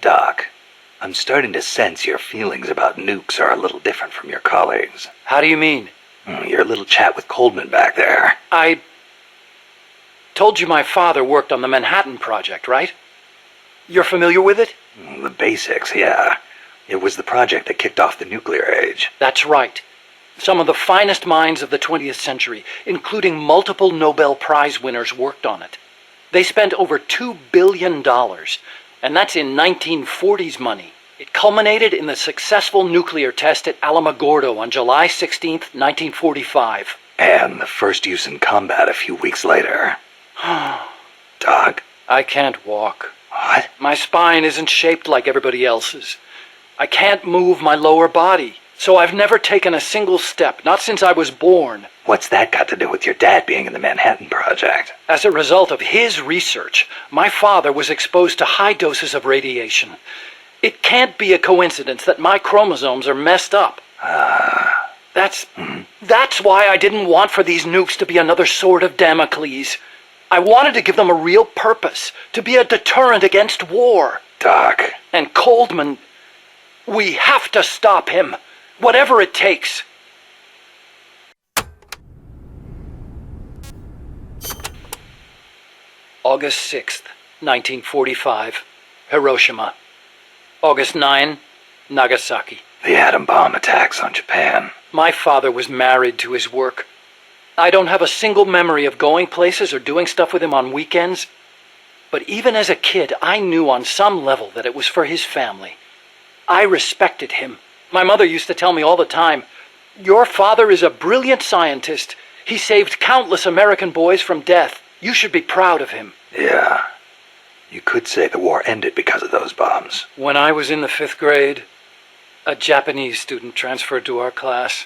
Doc, I'm starting to sense your feelings about nukes are a little different from your colleagues. How do you mean? Your little chat with Coldman back there. I told you my father worked on the Manhattan Project, right? You're familiar with it? The basics, yeah. It was the project that kicked off the nuclear age. That's right. Some of the finest minds of the 20th century, including multiple Nobel Prize winners, worked on it. They spent over $2 billion, and that's in 1940s money. It culminated in the successful nuclear test at Alamogordo on July 16, 1945. And the first use in combat a few weeks later. Doc? I can't walk. What? My spine isn't shaped like everybody else's. I can't move my lower body, so I've never taken a single step, not since I was born. What's that got to do with your dad being in the Manhattan Project? As a result of his research, my father was exposed to high doses of radiation. It can't be a coincidence that my chromosomes are messed up. That's why I didn't want for these nukes to be another sword of Damocles. I wanted to give them a real purpose, to be a deterrent against war. Doc. And Coldman, we have to stop him, whatever it takes. August 6th, 1945, Hiroshima. August 9, Nagasaki. The atom bomb attacks on Japan. My father was married to his work. I don't have a single memory of going places or doing stuff with him on weekends. But even as a kid, I knew on some level that it was for his family. I respected him. My mother used to tell me all the time, "Your father is a brilliant scientist. He saved countless American boys from death. You should be proud of him." Yeah. You could say the war ended because of those bombs. When I was in the 5th grade, a Japanese student transferred to our class.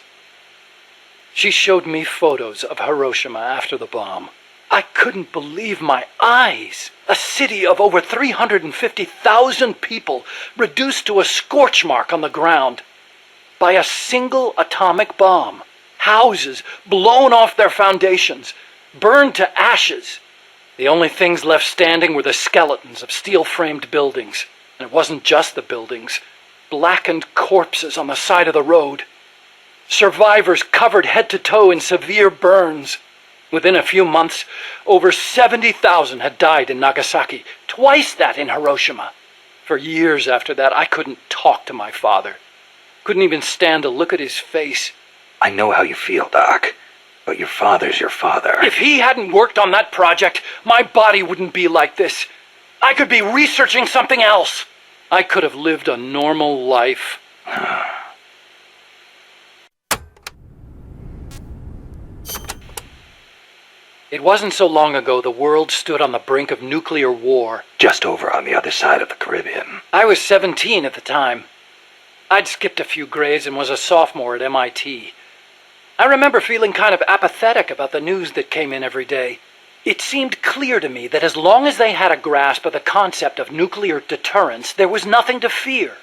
She showed me photos of Hiroshima after the bomb. I couldn't believe my eyes. A city of over 350,000 people reduced to a scorch mark on the ground by a single atomic bomb. Houses blown off their foundations, burned to ashes. The only things left standing were the skeletons of steel-framed buildings. And it wasn't just the buildings. Blackened corpses on the side of the road. Survivors covered head to toe in severe burns. Within a few months, over 70,000 had died in Nagasaki, twice that in Hiroshima. For years after that, I couldn't talk to my father. Couldn't even stand to look at his face. I know how you feel, Doc. But your father's your father. If he hadn't worked on that project, my body wouldn't be like this. I could be researching something else. I could have lived a normal life. It wasn't so long ago the world stood on the brink of nuclear war. Just over on the other side of the Caribbean. I was 17 at the time. I'd skipped a few grades and was a sophomore at MIT. I remember feeling kind of apathetic about the news that came in every day. It seemed clear to me that as long as they had a grasp of the concept of nuclear deterrence, there was nothing to fear.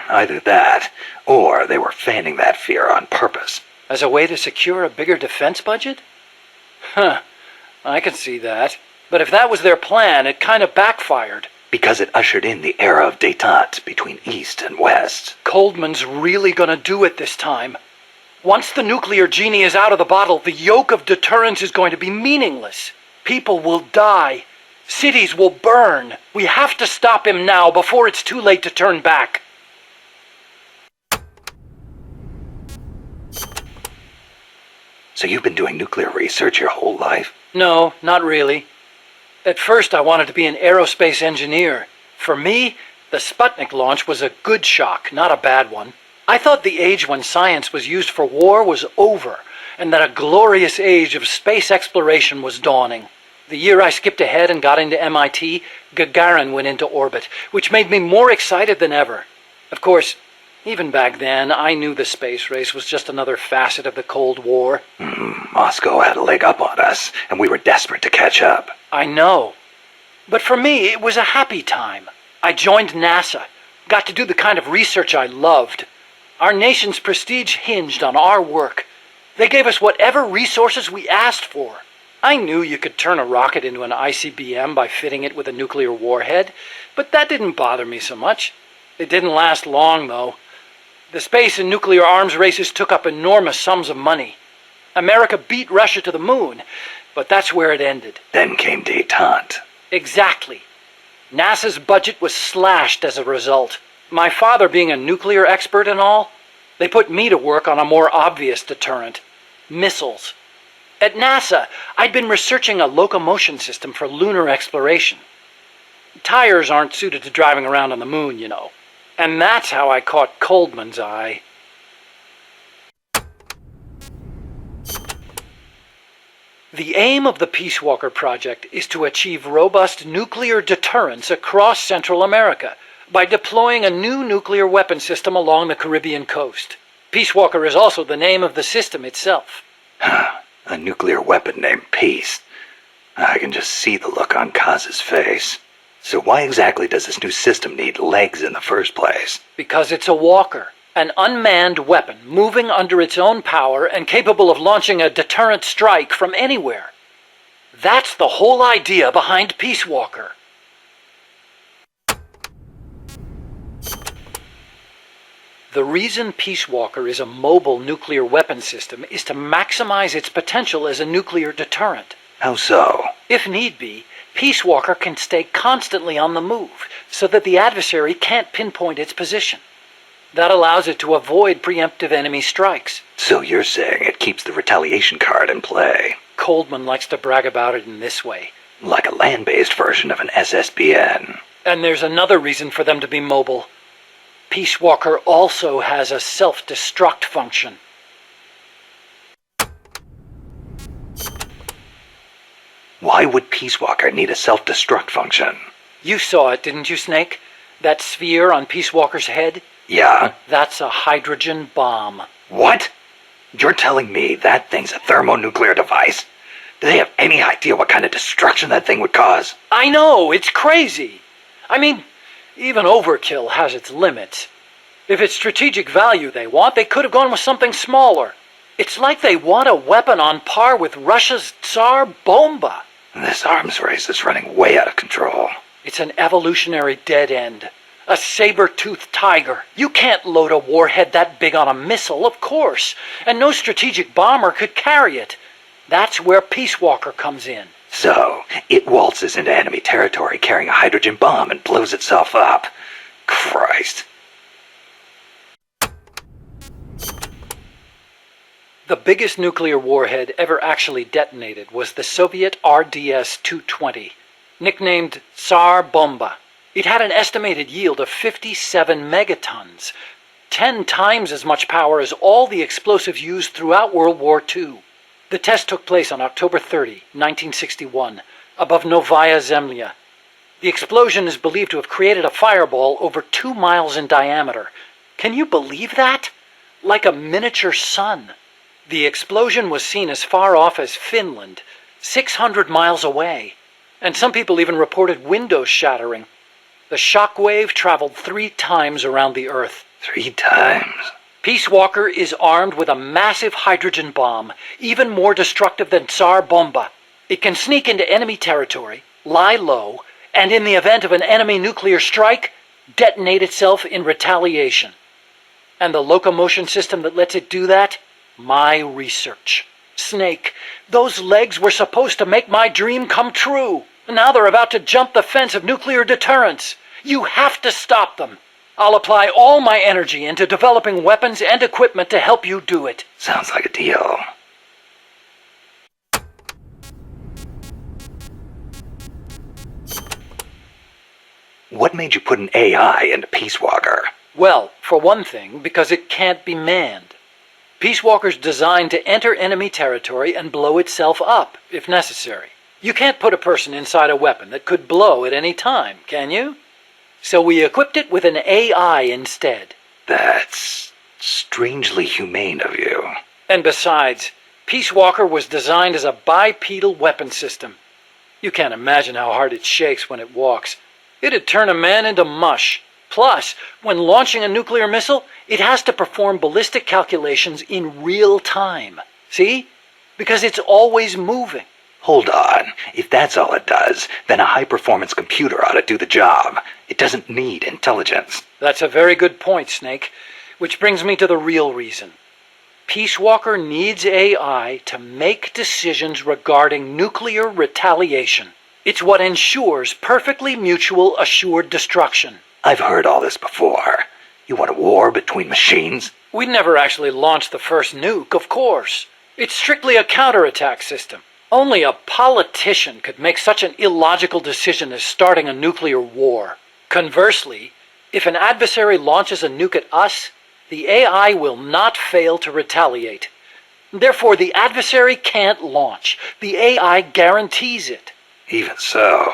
Either that, or they were fanning that fear on purpose. As a way to secure a bigger defense budget? I can see that. But if that was their plan, it kind of backfired. Because it ushered in the era of détente between East and West. Coldman's really gonna do it this time. Once the nuclear genie is out of the bottle, the yoke of deterrence is going to be meaningless. People will die. Cities will burn. We have to stop him now before it's too late to turn back. So you've been doing nuclear research your whole life? No, not really. At first I wanted to be an aerospace engineer. For me, the Sputnik launch was a good shock, not a bad one. I thought the age when science was used for war was over, and that a glorious age of space exploration was dawning. The year I skipped ahead and got into MIT, Gagarin went into orbit, which made me more excited than ever. Of course, even back then, I knew the space race was just another facet of the Cold War. Moscow had a leg up on us, and we were desperate to catch up. I know. But for me, it was a happy time. I joined NASA, got to do the kind of research I loved. Our nation's prestige hinged on our work. They gave us whatever resources we asked for. I knew you could turn a rocket into an ICBM by fitting it with a nuclear warhead, but that didn't bother me so much. It didn't last long, though. The space and nuclear arms races took up enormous sums of money. America beat Russia to the moon, but that's where it ended. Then came détente. Exactly. NASA's budget was slashed as a result. My father being a nuclear expert and all, they put me to work on a more obvious deterrent: missiles. At NASA, I'd been researching a locomotion system for lunar exploration. Tires aren't suited to driving around on the moon, you know. And that's how I caught Coldman's eye. The aim of the Peacewalker project is to achieve robust nuclear deterrence across Central America by deploying a new nuclear weapon system along the Caribbean coast. Peacewalker is also the name of the system itself. A nuclear weapon named Peace. I can just see the look on Kaz's face. So why exactly does this new system need legs in the first place? Because it's a walker, an unmanned weapon moving under its own power and capable of launching a deterrent strike from anywhere. That's the whole idea behind Peacewalker. The reason Peacewalker is a mobile nuclear weapon system is to maximize its potential as a nuclear deterrent. How so? If need be, Peacewalker can stay constantly on the move so that the adversary can't pinpoint its position. That allows it to avoid preemptive enemy strikes. So you're saying it keeps the retaliation card in play? Coldman likes to brag about it in this way. Like a land-based version of an SSBN. And there's another reason for them to be mobile. Peacewalker also has a self-destruct function. Why would Peacewalker need a self-destruct function? You saw it, didn't you, Snake? That sphere on Peacewalker's head? Yeah? That's a hydrogen bomb. What? You're telling me that thing's a thermonuclear device? Do they have any idea what kind of destruction that thing would cause? I know, it's crazy. I mean, even overkill has its limits. If it's strategic value they want, they could have gone with something smaller. It's like they want a weapon on par with Russia's Sar Bomba. This arms race is running way out of control. It's an evolutionary dead end. A saber-toothed tiger. You can't load a warhead that big on a missile, of course. And no strategic bomber could carry it. That's where Peacewalker comes in. So, it waltzes into enemy territory carrying a hydrogen bomb and blows itself up. Christ. The biggest nuclear warhead ever actually detonated was the Soviet RDS-220, nicknamed Sar Bomba. It had an estimated yield of 57 megatons, 10 times as much power as all the explosives used throughout World War II. The test took place on October 30, 1961, above Novaya Zemlya. The explosion is believed to have created a fireball over 2 miles in diameter. Can you believe that? Like a miniature sun. The explosion was seen as far off as Finland, 600 miles away, and some people even reported windows shattering. The shock wave traveled 3 times around the Earth. 3 times? Peacewalker is armed with a massive hydrogen bomb, even more destructive than Sar Bomba. It can sneak into enemy territory, lie low, and in the event of an enemy nuclear strike, detonate itself in retaliation. And the locomotion system that lets it do that? My research. Snake, those legs were supposed to make my dream come true. Now they're about to jump the fence of nuclear deterrence. You have to stop them. I'll apply all my energy into developing weapons and equipment to help you do it. Sounds like a deal. What made you put an AI into Peacewalker? Well, for one thing, because it can't be manned. Peacewalker's designed to enter enemy territory and blow itself up, if necessary. You can't put a person inside a weapon that could blow at any time, can you? So we equipped it with an AI instead. That's strangely humane of you. And besides, Peacewalker was designed as a bipedal weapon system. You can't imagine how hard it shakes when it walks. It'd turn a man into mush. Plus, when launching a nuclear missile, it has to perform ballistic calculations in real time. See? Because it's always moving. Hold on. If that's all it does, then a high-performance computer ought to do the job. It doesn't need intelligence. That's a very good point, Snake. Which brings me to the real reason. Peacewalker needs AI to make decisions regarding nuclear retaliation. It's what ensures perfectly mutual assured destruction. I've heard all this before. You want a war between machines? We'd never actually launched the first nuke, of course. It's strictly a counterattack system. Only a politician could make such an illogical decision as starting a nuclear war. Conversely, if an adversary launches a nuke at us, the AI will not fail to retaliate. Therefore, the adversary can't launch. The AI guarantees it. Even so,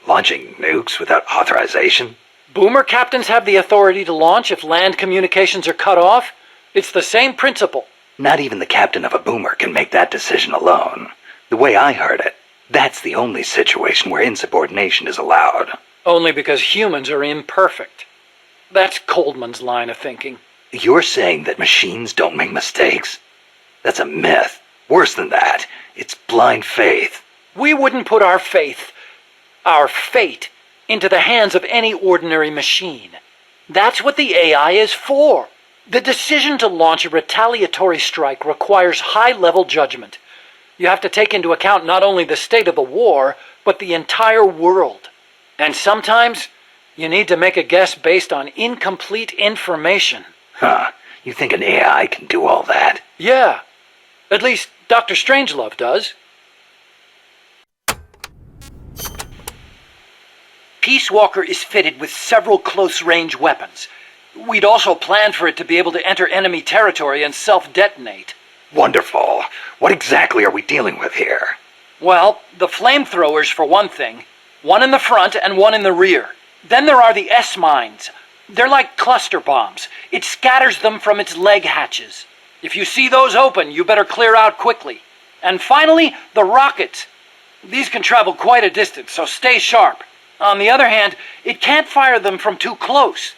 launching nukes without authorization? Boomer captains have the authority to launch if land communications are cut off. It's the same principle. Not even the captain of a boomer can make that decision alone. The way I heard it, that's the only situation where insubordination is allowed. Only because humans are imperfect. That's Coldman's line of thinking. You're saying that machines don't make mistakes? That's a myth. Worse than that, it's blind faith. We wouldn't put our fate, into the hands of any ordinary machine. That's what the AI is for. The decision to launch a retaliatory strike requires high-level judgment. You have to take into account not only the state of the war, but the entire world. And sometimes, you need to make a guess based on incomplete information. Huh. You think an AI can do all that? Yeah. At least Dr. Strangelove does. Peacewalker is fitted with several close-range weapons. We'd also planned for it to be able to enter enemy territory and self-detonate. Wonderful. What exactly are we dealing with here? Well, the flamethrowers for one thing. One in the front and one in the rear. Then there are the S-mines. They're like cluster bombs. It scatters them from its leg hatches. If you see those open, you better clear out quickly. And finally, the rockets. These can travel quite a distance, so stay sharp. On the other hand, it can't fire them from too close.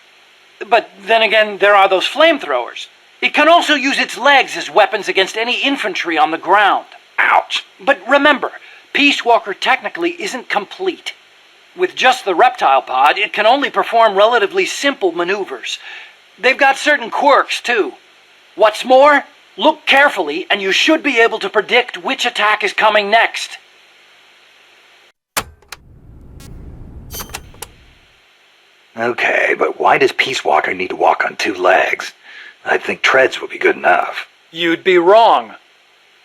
But then again, there are those flamethrowers. It can also use its legs as weapons against any infantry on the ground. Ouch. But remember, Peacewalker technically isn't complete. With just the reptile pod, it can only perform relatively simple maneuvers. They've got certain quirks, too. What's more, look carefully and you should be able to predict which attack is coming next. Okay, but why does Peacewalker need to walk on two legs? I think treads would be good enough. You'd be wrong.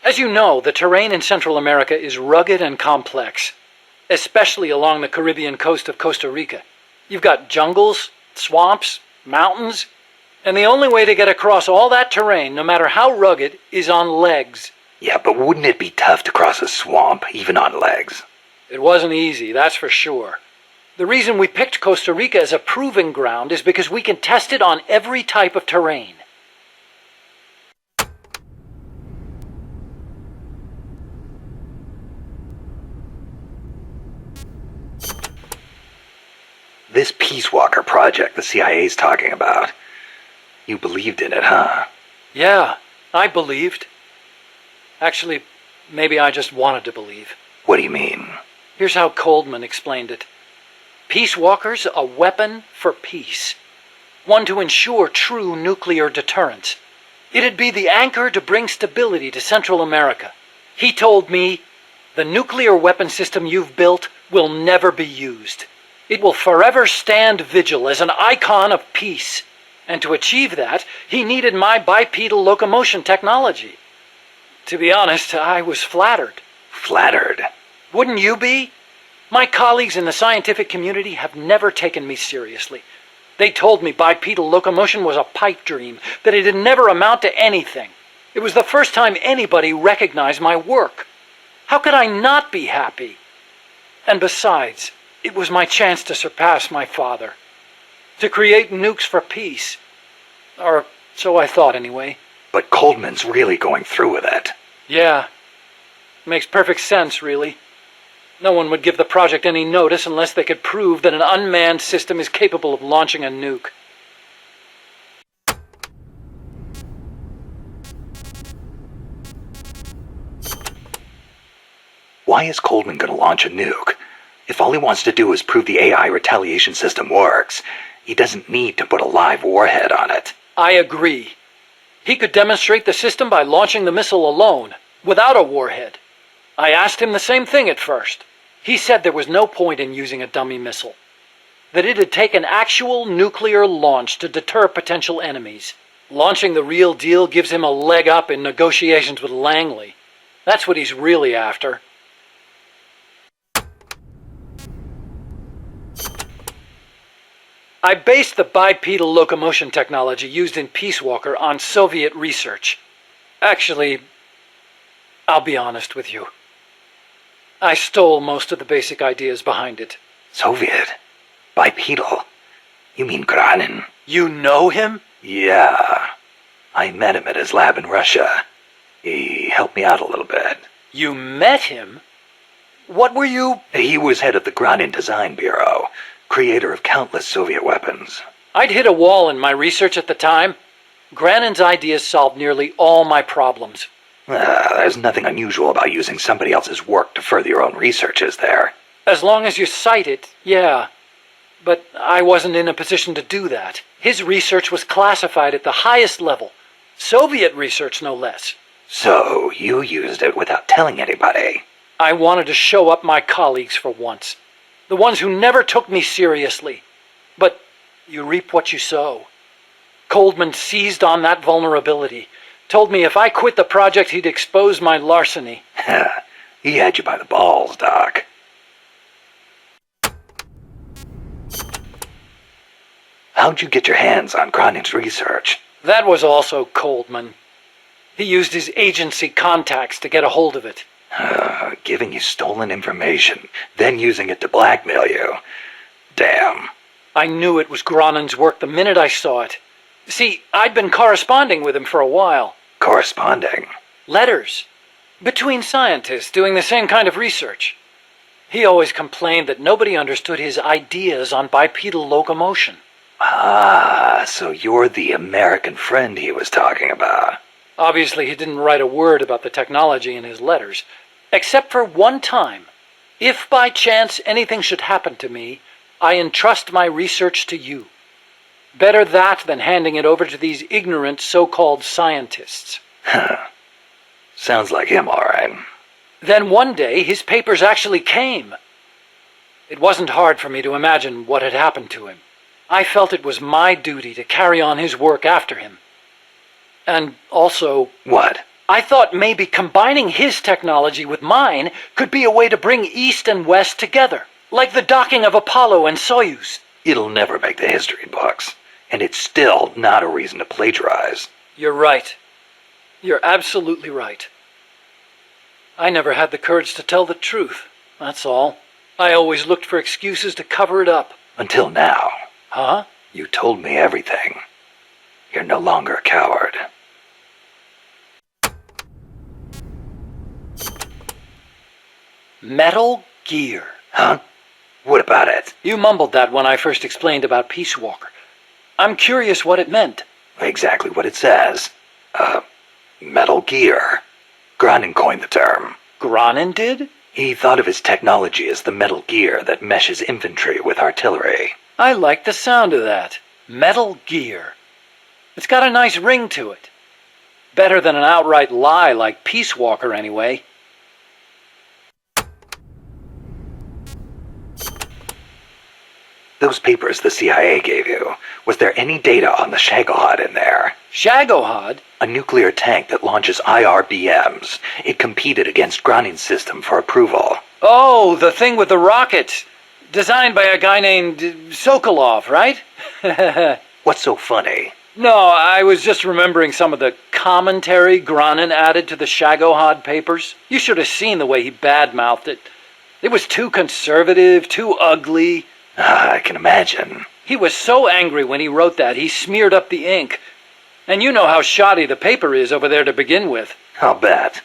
As you know, the terrain in Central America is rugged and complex, especially along the Caribbean coast of Costa Rica. You've got jungles, swamps, mountains, and the only way to get across all that terrain, no matter how rugged, is on legs. Yeah, but wouldn't it be tough to cross a swamp, even on legs? It wasn't easy, that's for sure. The reason we picked Costa Rica as a proving ground is because we can test it on every type of terrain. This Peacewalker project the CIA's talking about. You believed in it, huh? Yeah, I believed. Actually, maybe I just wanted to believe. What do you mean? Here's how Coldman explained it. Peacewalkers, a weapon for peace. One to ensure true nuclear deterrence. It'd be the anchor to bring stability to Central America. He told me, the nuclear weapon system you've built will never be used. It will forever stand vigil as an icon of peace. And to achieve that, he needed my bipedal locomotion technology. To be honest, I was flattered. Flattered? Wouldn't you be? My colleagues in the scientific community have never taken me seriously. They told me bipedal locomotion was a pipe dream, that it'd never amount to anything. It was the first time anybody recognized my work. How could I not be happy? And besides, it was my chance to surpass my father. To create nukes for peace. Or so I thought anyway. But Coldman's really going through with it. Yeah. Makes perfect sense, really. No one would give the project any notice unless they could prove that an unmanned system is capable of launching a nuke. Why is Coldman going to launch a nuke? If all he wants to do is prove the AI retaliation system works, he doesn't need to put a live warhead on it. I agree. He could demonstrate the system by launching the missile alone, without a warhead. I asked him the same thing at first. He said there was no point in using a dummy missile. That it'd take an actual nuclear launch to deter potential enemies. Launching the real deal gives him a leg up in negotiations with Langley. That's what he's really after. I based the bipedal locomotion technology used in Peacewalker on Soviet research. Actually, I'll be honest with you. I stole most of the basic ideas behind it. Soviet? Bipedal? You mean Granin? You know him? Yeah. I met him at his lab in Russia. He helped me out a little bit. You met him? What were you? He was head of the Granin Design Bureau, creator of countless Soviet weapons. I'd hit a wall in my research at the time. Granin's ideas solved nearly all my problems. There's nothing unusual about using somebody else's work to further your own research, is there? As long as you cite it, yeah. But I wasn't in a position to do that. His research was classified at the highest level. Soviet research, no less. So, you used it without telling anybody? I wanted to show up my colleagues for once. The ones who never took me seriously. But you reap what you sow. Coldman seized on that vulnerability. Told me if I quit the project, he'd expose my larceny. He had you by the balls, Doc. How'd you get your hands on Granin's research? That was also Coldman. He used his agency contacts to get a hold of it. Giving you stolen information, then using it to blackmail you. Damn. I knew it was Granin's work the minute I saw it. See, I'd been corresponding with him for a while. Corresponding? Letters. Between scientists doing the same kind of research. He always complained that nobody understood his ideas on bipedal locomotion. Ah, so you're the American friend he was talking about. Obviously, he didn't write a word about the technology in his letters. Except for one time. If by chance anything should happen to me, I entrust my research to you. Better that than handing it over to these ignorant so-called scientists. Sounds like him, all right. Then one day, his papers actually came. It wasn't hard for me to imagine what had happened to him. I felt it was my duty to carry on his work after him. And also... What? I thought maybe combining his technology with mine could be a way to bring East and West together. Like the docking of Apollo and Soyuz. It'll never make the history books. And it's still not a reason to plagiarize. You're right. You're absolutely right. I never had the courage to tell the truth, that's all. I always looked for excuses to cover it up. Until now. Huh? You told me everything. You're no longer a coward. Metal Gear. Huh? What about it? You mumbled that when I first explained about Peacewalker. I'm curious what it meant. Exactly what it says. Metal Gear. Granin coined the term. Granin did? He thought of his technology as the metal gear that meshes infantry with artillery. I like the sound of that. Metal Gear. It's got a nice ring to it. Better than an outright lie like Peacewalker, anyway. Those papers the CIA gave you, was there any data on the Shagohod in there? Shagohod? A nuclear tank that launches IRBMs. It competed against Granin's system for approval. Oh, the thing with the rocket. Designed by a guy named Sokolov, right? What's so funny? No, I was just remembering some of the commentary Granin added to the Shagohod papers. You should have seen the way he badmouthed it. It was too conservative, too ugly. I can imagine. He was so angry when he wrote that, he smeared up the ink. And you know how shoddy the paper is over there to begin with. I'll bet.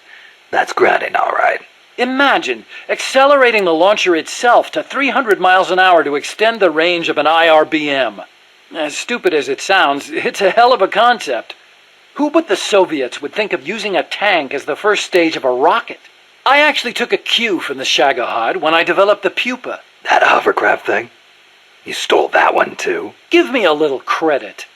That's Granin, all right. Imagine accelerating the launcher itself to 300 miles an hour to extend the range of an IRBM. As stupid as it sounds, it's a hell of a concept. Who but the Soviets would think of using a tank as the first stage of a rocket? I actually took a cue from the Shagohod when I developed the pupa. That hovercraft thing? You stole that one too? Give me a little credit.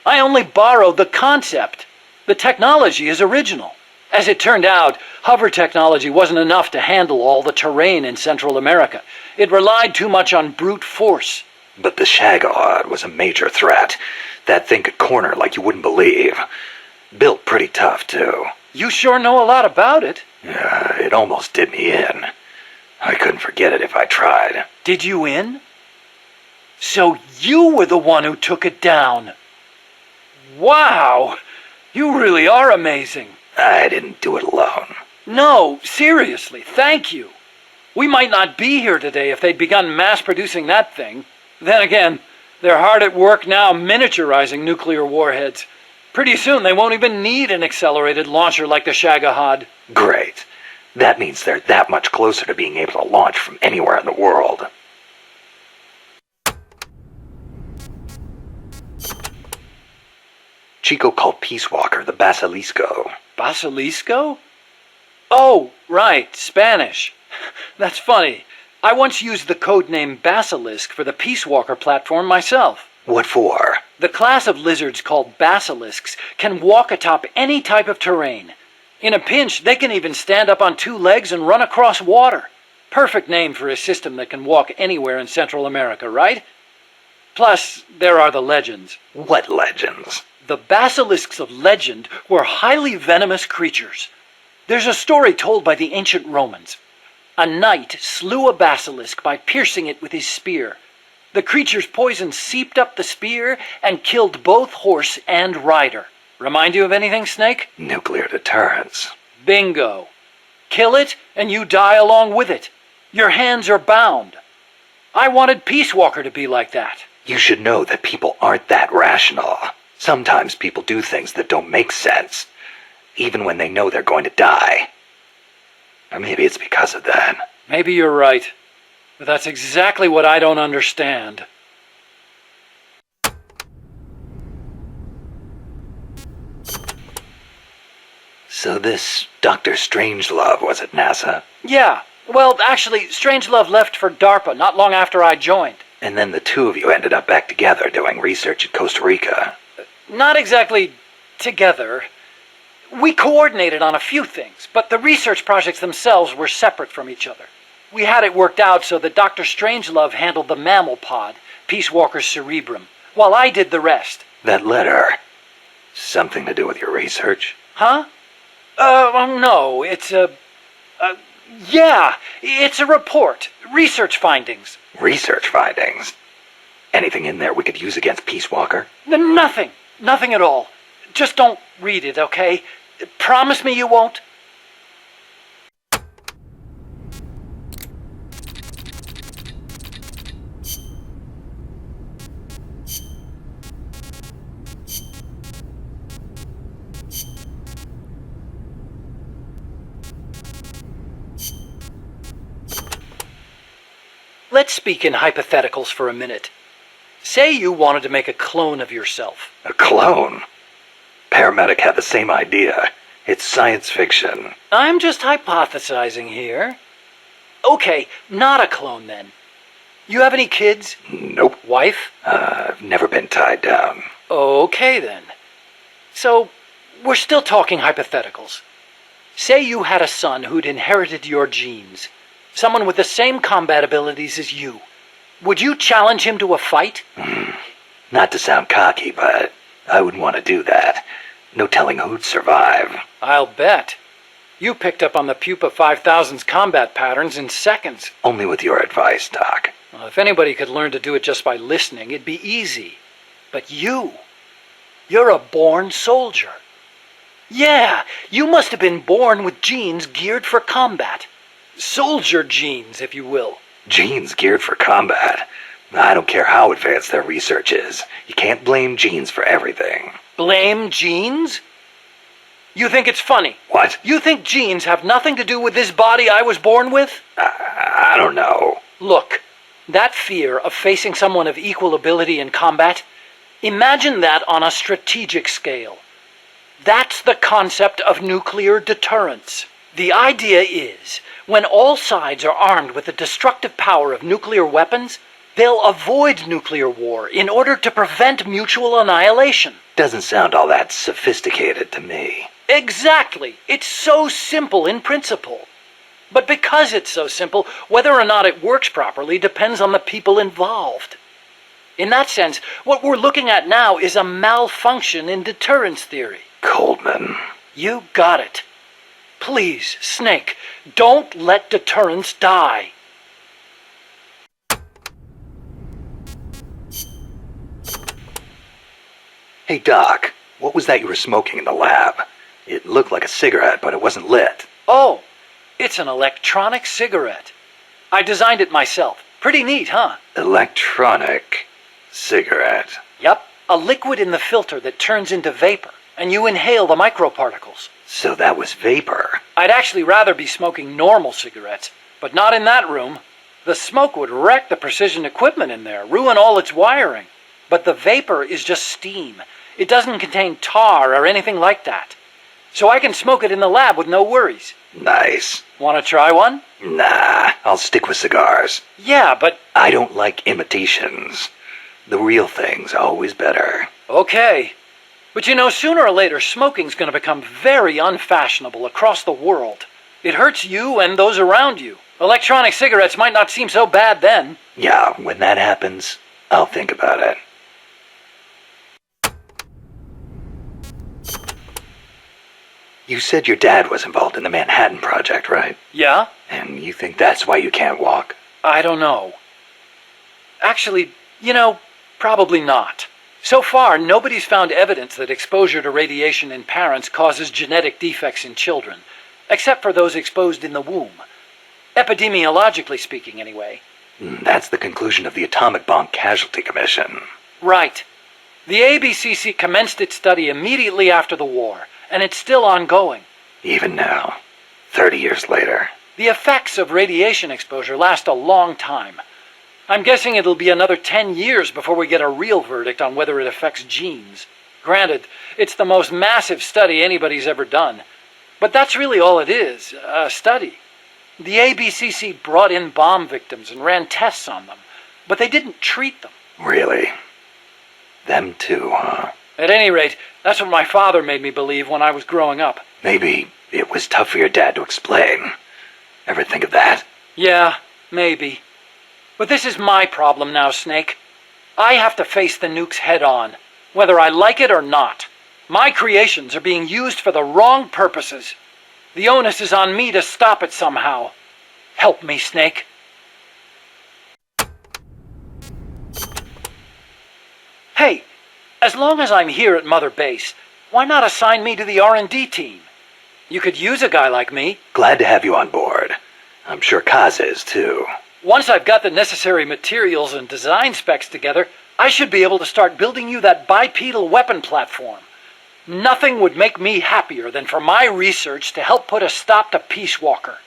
I only borrowed the concept. The technology is original. As it turned out, hover technology wasn't enough to handle all the terrain in Central America. It relied too much on brute force. But the Shagohod was a major threat. That thing could corner like you wouldn't believe. Built pretty tough, too. You sure know a lot about it. It almost did me in. I couldn't forget it if I tried. Did you in? So you were the one who took it down. Wow! You really are amazing. I didn't do it alone. No, seriously, thank you. We might not be here today if they'd begun mass-producing that thing. Then again, they're hard at work now miniaturizing nuclear warheads. Pretty soon they won't even need an accelerated launcher like the Shagohod. Great. That means they're that much closer to being able to launch from anywhere in the world. Chico called Peacewalker the Basilisco. Basilisco? Oh, right, Spanish. That's funny. I once used the codename Basilisk for the Peacewalker platform myself. What for? The class of lizards called basilisks can walk atop any type of terrain. In a pinch, they can even stand up on two legs and run across water. Perfect name for a system that can walk anywhere in Central America, right? Plus, there are the legends. What legends? The basilisks of legend were highly venomous creatures. There's a story told by the ancient Romans. A knight slew a basilisk by piercing it with his spear. The creature's poison seeped up the spear and killed both horse and rider. Remind you of anything, Snake? Nuclear deterrence. Bingo. Kill it and you die along with it. Your hands are bound. I wanted Peacewalker to be like that. You should know that people aren't that rational. Sometimes people do things that don't make sense, even when they know they're going to die. Or maybe it's because of that. Maybe you're right, but that's exactly what I don't understand. So this Dr. Strangelove was at NASA? Yeah, well, actually, Strangelove left for DARPA not long after I joined. And then the two of you ended up back together doing research in Costa Rica. Not exactly together. We coordinated on a few things, but the research projects themselves were separate from each other. We had it worked out so that Dr. Strangelove handled the mammal pod, Peacewalker's cerebrum, while I did the rest. That letter, something to do with your research? Huh? No, it's yeah, it's a report. Research findings. Research findings? Anything in there we could use against Peacewalker? Nothing. Nothing at all. Just don't read it, okay? Promise me you won't? Let's speak in hypotheticals for a minute. Say you wanted to make a clone of yourself. A clone? Paramedic had the same idea. It's science fiction. I'm just hypothesizing here. Okay, not a clone then. You have any kids? Nope. Wife? I've never been tied down. Okay then. So, we're still talking hypotheticals. Say you had a son who'd inherited your genes. Someone with the same combat abilities as you. Would you challenge him to a fight? Not to sound cocky, but I wouldn't want to do that. No telling who'd survive. I'll bet. You picked up on the Pupa 5000's combat patterns in seconds. Only with your advice, Doc. Well, if anybody could learn to do it just by listening, it'd be easy. But you're a born soldier. Yeah, you must have been born with genes geared for combat. Soldier genes, if you will. Genes geared for combat? I don't care how advanced their research is. You can't blame genes for everything. Blame genes? You think it's funny? What? You think genes have nothing to do with this body I was born with? I don't know. Look, that fear of facing someone of equal ability in combat, imagine that on a strategic scale. That's the concept of nuclear deterrence. The idea is, when all sides are armed with the destructive power of nuclear weapons, they'll avoid nuclear war in order to prevent mutual annihilation. Doesn't sound all that sophisticated to me. Exactly. It's so simple in principle. But because it's so simple, whether or not it works properly depends on the people involved. In that sense, what we're looking at now is a malfunction in deterrence theory. Coldman. You got it. Please, Snake, don't let deterrence die. Hey, Doc, what was that you were smoking in the lab? It looked like a cigarette, but it wasn't lit. Oh, it's an electronic cigarette. I designed it myself. Pretty neat, huh? Electronic cigarette. Yup, a liquid in the filter that turns into vapor, and you inhale the microparticles. So that was vapor. I'd actually rather be smoking normal cigarettes, but not in that room. The smoke would wreck the precision equipment in there, ruin all its wiring. But the vapor is just steam. It doesn't contain tar or anything like that. So I can smoke it in the lab with no worries. Nice. Want to try one? Nah, I'll stick with cigars. Yeah, but... I don't like imitations. The real thing's always better. Okay. But you know, sooner or later, smoking's going to become very unfashionable across the world. It hurts you and those around you. Electronic cigarettes might not seem so bad then. Yeah, when that happens, I'll think about it. You said your dad was involved in the Manhattan Project, right? Yeah? And you think that's why you can't walk? I don't know. Actually, you know, probably not. So far, nobody's found evidence that exposure to radiation in parents causes genetic defects in children, except for those exposed in the womb. Epidemiologically speaking, anyway. That's the conclusion of the Atomic Bomb Casualty Commission. Right. The ABCC commenced its study immediately after the war, and it's still ongoing. Even now, 30 years later. The effects of radiation exposure last a long time. I'm guessing it'll be another 10 years before we get a real verdict on whether it affects genes. Granted, it's the most massive study anybody's ever done. But that's really all it is, a study. The ABCC brought in bomb victims and ran tests on them, but they didn't treat them. Really? Them too, huh? At any rate, that's what my father made me believe when I was growing up. Maybe it was tough for your dad to explain. Ever think of that? Yeah, maybe. But this is my problem now, Snake. I have to face the nukes head on, whether I like it or not. My creations are being used for the wrong purposes. The onus is on me to stop it somehow. Help me, Snake. Hey, as long as I'm here at Mother Base, why not assign me to the R&D team? You could use a guy like me. Glad to have you on board. I'm sure Kaz is, too. Once I've got the necessary materials and design specs together, I should be able to start building you that bipedal weapon platform. Nothing would make me happier than for my research to help put a stop to Peacewalker.